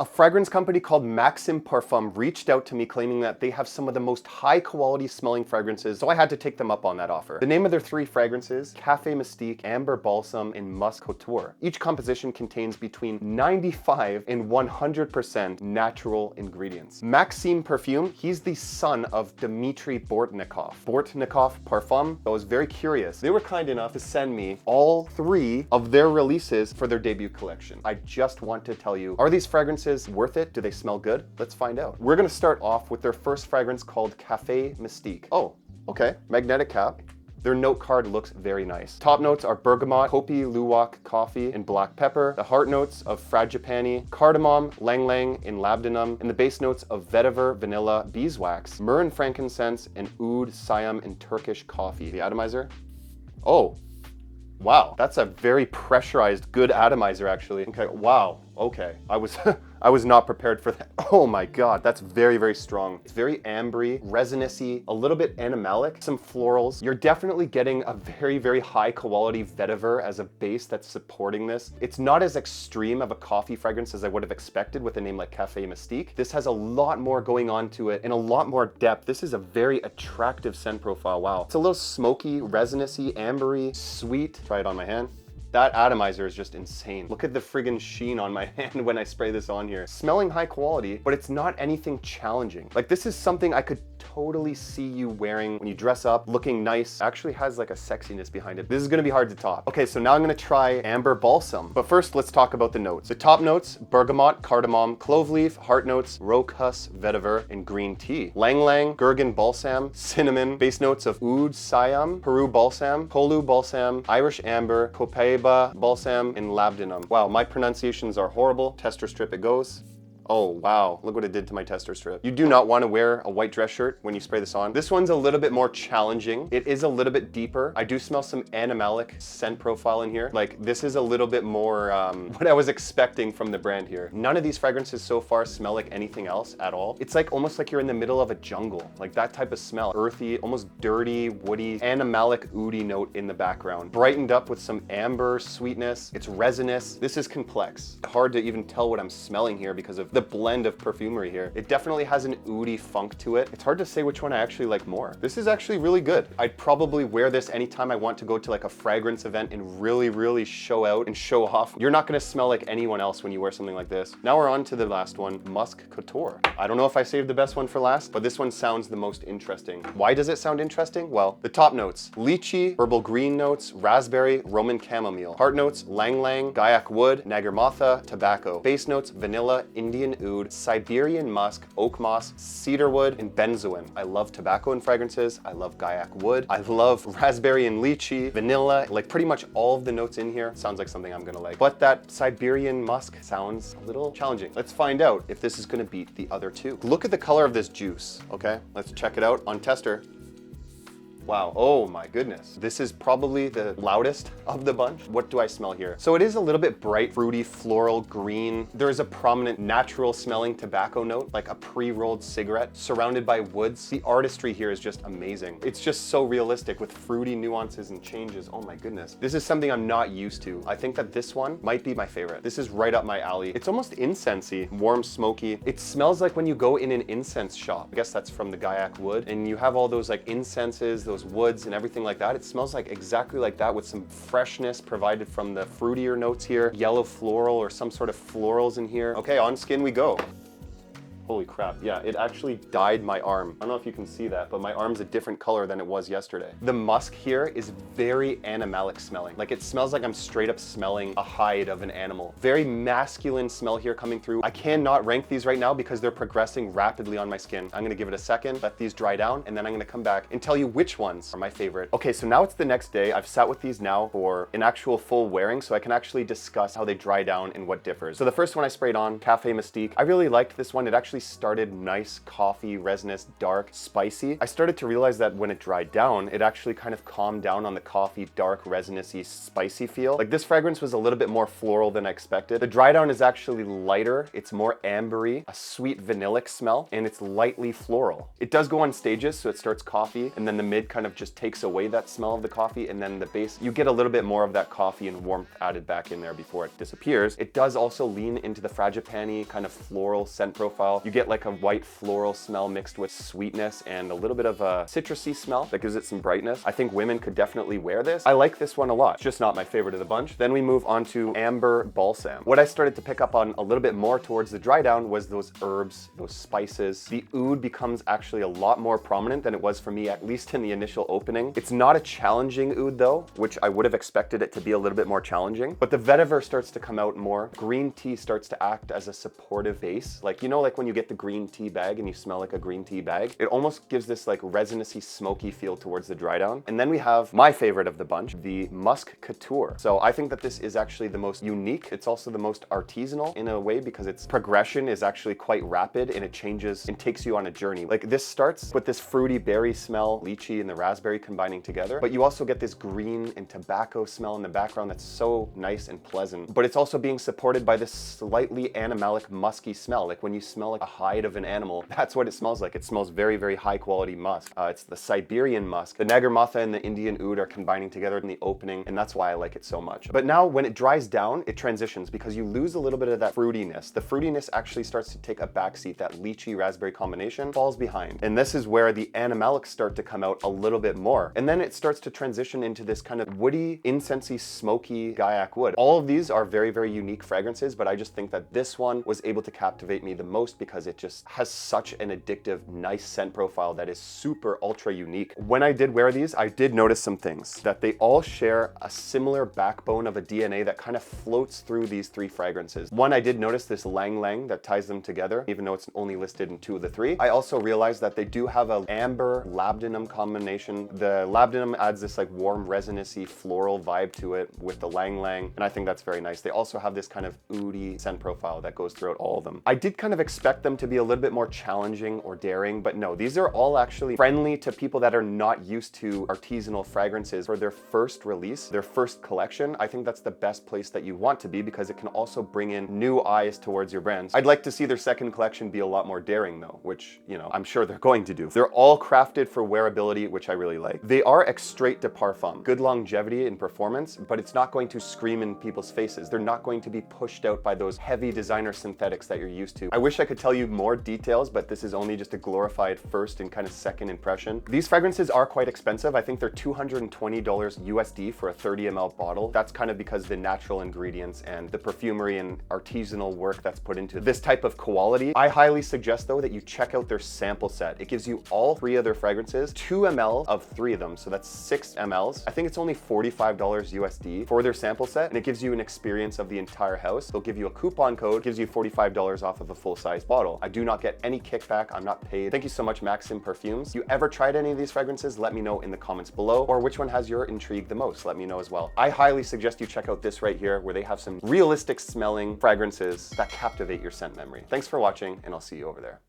A fragrance company called Maksim Perfume reached out to me claiming that they have some of the most high quality smelling fragrances, so I had to take them up on that offer. The name of their 3 fragrances: Café Mystique, Amber Balsam, and Musk Couture. Each composition contains between 95 and 100% natural ingredients. Maksim Perfume, he's the son of Dmitry Bortnikov. Bortnikov Parfum. I was very curious. They were kind enough to send me all 3 of their releases for their debut collection. I just want to tell you, are these fragrances worth it? Do they smell good? Let's find out. We're gonna start off with their first fragrance called Café Mystique. Oh, okay, magnetic cap. Their note card looks very nice. Top notes are bergamot, kopi luwak coffee, and black pepper. The heart notes of frangipani, cardamom, lang lang, and labdanum. And the base notes of vetiver, vanilla, beeswax, myrrh and frankincense, and oud, siam, and Turkish coffee. The atomizer? Oh, wow. That's a very pressurized, good atomizer actually. Okay, wow. Okay, I was not prepared for that. Oh my God, that's very, very strong. It's very ambery, resinous-y, a little bit animalic, some florals. You're definitely getting a very, very high quality vetiver as a base that's supporting this. It's not as extreme of a coffee fragrance as I would have expected with a name like Café Mystique. This has a lot more going on to it and a lot more depth. This is a very attractive scent profile, wow. It's a little smoky, resinous-y, ambery, sweet. Try it on my hand. That atomizer is just insane. Look at the friggin' sheen on my hand when I spray this on here. Smelling high quality, but it's not anything challenging. Like, this is something I could totally see you wearing when you dress up, looking nice. Actually has like a sexiness behind it. This is gonna be hard to top. Okay, so now I'm gonna try Amber Balsam. But first, let's talk about the notes. The top notes: bergamot, cardamom, clove leaf. Heart notes: rocus, vetiver, and green tea. Lang lang, gurgan balsam, cinnamon. Base notes of oud, siam, Peru balsam, Kolu balsam, Irish amber, Copaiba balsam, and labdanum. Wow, my pronunciations are horrible. Tester strip it goes. Oh wow, look what it did to my tester strip. You do not want to wear a white dress shirt when you spray this on. This one's a little bit more challenging. It is a little bit deeper. I do smell some animalic scent profile in here. Like, this is a little bit more what I was expecting from the brand here. None of these fragrances so far smell like anything else at all. It's like almost like you're in the middle of a jungle. Like that type of smell. Earthy, almost dirty, woody, animalic, oody note in the background. Brightened up with some amber sweetness. It's resinous. This is complex. Hard to even tell what I'm smelling here because of the blend of perfumery here. It definitely has an oody funk to it. It's hard to say which one I actually like more. This is actually really good. I'd probably wear this anytime I want to go to like a fragrance event and really, really show out and show off. You're not gonna smell like anyone else when you wear something like this. Now we're on to the last one, Musk Couture. I don't know if I saved the best one for last, but this one sounds the most interesting. Why does it sound interesting? Well, the top notes: lychee, herbal green notes, raspberry, Roman chamomile. Heart notes: lang lang, gaiac wood, nagarmatha, tobacco. Base notes: vanilla, Indian oud, Siberian musk, oak moss, cedarwood, and benzoin. I love tobacco in fragrances. I love gaiac wood. I love raspberry and lychee, vanilla. Like, pretty much all of the notes in here sounds like something I'm gonna like. But that Siberian musk sounds a little challenging. Let's find out if this is gonna beat the other 2. Look at the color of this juice, okay? Let's check it out on tester. Wow, oh my goodness. This is probably the loudest of the bunch. What do I smell here? So it is a little bit bright, fruity, floral, green. There is a prominent natural smelling tobacco note, like a pre-rolled cigarette, surrounded by woods. The artistry here is just amazing. It's just so realistic with fruity nuances and changes. Oh my goodness. This is something I'm not used to. I think that this one might be my favorite. This is right up my alley. It's almost incensey, warm, smoky. It smells like when you go in an incense shop. I guess that's from the gaiac wood. And you have all those like incenses, those woods and everything like that. It smells like exactly like that with some freshness provided from the fruitier notes here. Yellow floral or some sort of florals in here. Okay, on skin we go. Holy crap, yeah, it actually dyed my arm. I don't know if you can see that, but my arm's a different color than it was yesterday. The musk here is very animalic smelling. Like, it smells like I'm straight up smelling a hide of an animal. Very masculine smell here coming through. I cannot rank these right now because they're progressing rapidly on my skin. I'm gonna give it a second, let these dry down, and then I'm gonna come back and tell you which ones are my favorite. Okay, so now it's the next day. I've sat with these now for an actual full wearing, so I can actually discuss how they dry down and what differs. So the first one I sprayed on, Café Mystique. I really liked this one. It actually actually started nice, coffee, resinous, dark, spicy. I started to realize that when it dried down, it actually kind of calmed down on the coffee, dark, resinous-y, spicy feel. Like this fragrance was a little bit more floral than I expected. The dry down is actually lighter. It's more ambery, a sweet vanillic smell, and it's lightly floral. It does go on stages, so it starts coffee, and then the mid kind of just takes away that smell of the coffee, and then the base, you get a little bit more of that coffee and warmth added back in there before it disappears. It does also lean into the frangipani kind of floral scent profile. You get like a white floral smell mixed with sweetness and a little bit of a citrusy smell that gives it some brightness. I think women could definitely wear this. I like this one a lot. It's just not my favorite of the bunch. Then we move on to Amber Balsam. What I started to pick up on a little bit more towards the dry down was those herbs, those spices. The oud becomes actually a lot more prominent than it was for me, at least in the initial opening. It's not a challenging oud though, which I would have expected it to be a little bit more challenging, but the vetiver starts to come out more. Green tea starts to act as a supportive base. Like, you know, like when you get the green tea bag and you smell like a green tea bag, it almost gives this like resinousy, smoky feel towards the dry down. And then we have my favorite of the bunch, the Musk Couture. So I think that this is actually the most unique. It's also the most artisanal in a way because its progression is actually quite rapid and it changes and takes you on a journey. Like this starts with this fruity berry smell, lychee and the raspberry combining together, but you also get this green and tobacco smell in the background that's so nice and pleasant. But it's also being supported by this slightly animalic musky smell. Like when you smell like a hide of an animal, that's what it smells like. It smells very, very high quality musk. It's the Siberian musk. The Nagarmatha and the Indian oud are combining together in the opening, and that's why I like it so much. But now when it dries down, it transitions because you lose a little bit of that fruitiness. The fruitiness actually starts to take a backseat. That lychee raspberry combination falls behind. And this is where the animalics start to come out a little bit more. And then it starts to transition into this kind of woody, incensey, smoky Gaiac wood. All of these are very, very unique fragrances, but I just think that this one was able to captivate me the most because it just has such an addictive, nice scent profile that is super ultra unique. When I did wear these, I did notice some things, that they all share a similar backbone of a DNA that kind of floats through these three fragrances. One, I did notice this Lang Lang that ties them together, even though it's only listed in 2 of the 3. I also realized that they do have a amber labdanum combination. The labdanum adds this like warm, resinousy, floral vibe to it with the Lang Lang, and I think that's very nice. They also have this kind of oudy scent profile that goes throughout all of them. I did kind of expect them to be a little bit more challenging or daring, but no, these are all actually friendly to people that are not used to artisanal fragrances. For their first release, their first collection, I think that's the best place that you want to be because it can also bring in new eyes towards your brands. I'd like to see their second collection be a lot more daring though, which, you know, I'm sure they're going to do. They're all crafted for wearability, which I really like. They are extrait de parfum. Good longevity in performance, but it's not going to scream in people's faces. They're not going to be pushed out by those heavy designer synthetics that you're used to. I wish I could tell you more details, but this is only just a glorified first and kind of second impression. These fragrances are quite expensive. I think they're $220 USD for a 30 ml bottle. That's kind of because the natural ingredients and the perfumery and artisanal work that's put into this type of quality. I highly suggest though that you check out their sample set. It gives you all 3 of their fragrances, 2 ml of 3 of them, so that's 6 mls. I think it's only $45 USD for their sample set, and it gives you an experience of the entire house. They'll give you a coupon code, gives you $45 off of a full-size bottle. I do not get any kickback. I'm not paid. Thank you so much, Maksim Perfumes. If you ever tried any of these fragrances, let me know in the comments below, or which one has your intrigue the most. Let me know as well. I highly suggest you check out this right here, where they have some realistic smelling fragrances that captivate your scent memory. Thanks for watching, and I'll see you over there.